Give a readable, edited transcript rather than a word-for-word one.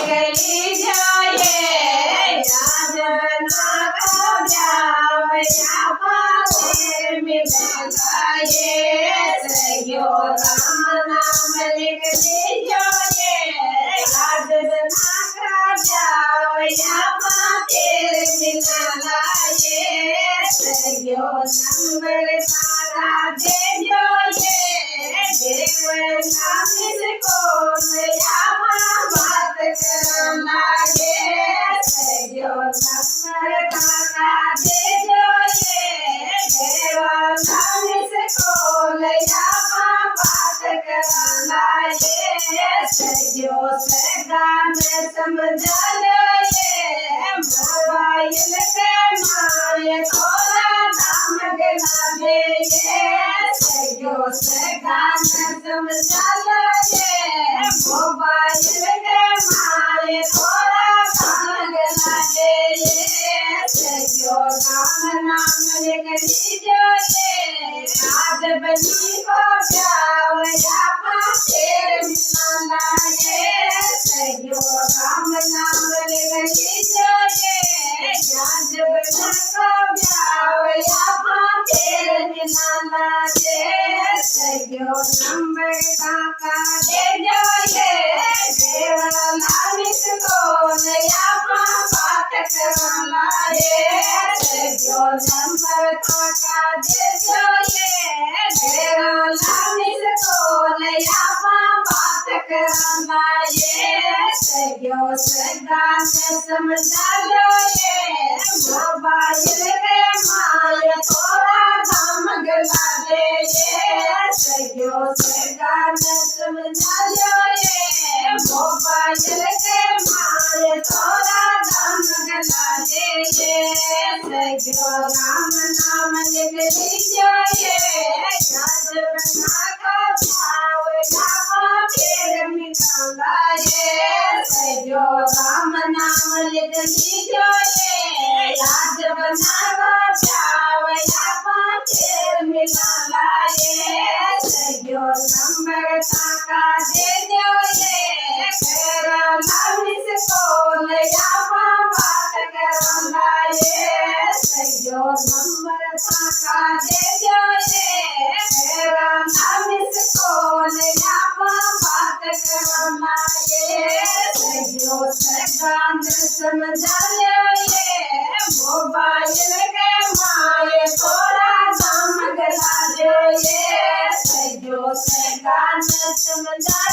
निकली जाए आज ना का जावया पावे मिलाए सयो राम नाम निकली जाए आज ना का जावया पावे मिलाए सयो नंबर तारा दे जोए देव नाम को बात करना ये सयो नंबर तारा दे जोए देव नाम को बात करना ये सयो सगान समझा लो ये मोबाइल के माय थोड़ा दाम गला दे ये सयो सगान समझा लो ये मोबाइल के माय थोड़ा दाम गला दे ये सयो नाम निकली जो ये आज बनी को जावया पातेर मिलाना ये सयो राम नाम निकली जो ये आज बनी को जावया पातेर मिलाना ये सयो नंबर काका दे जो ये देव नामिक को नया बात करना ये सयो नंबर काका दे जो ये देव नामिक को नया बात करना ये सयो सगान समझा लो ये मोबाइल के माय थोड़ा दाम गला दे ये सयो सगान समझा लो ये मोबाइल के माय थोड़ा दाम गला दे ये सयो राम नाम निकली जो ये आज बना का जावया पातेर मिलाना ये सयो राम नाम निकली जो ये आज बना का जावया पातेर मिलाना ये सयो नंबर काका दे जो ये तेरा नाम को नया बात करना ये सयो नंबर काका दे जो ये तेरा नाम को नया बात करना ये सयो सगान समझा लो ये मोबाइल के माय थोड़ा दाम गला दो ये सयो सगान समझा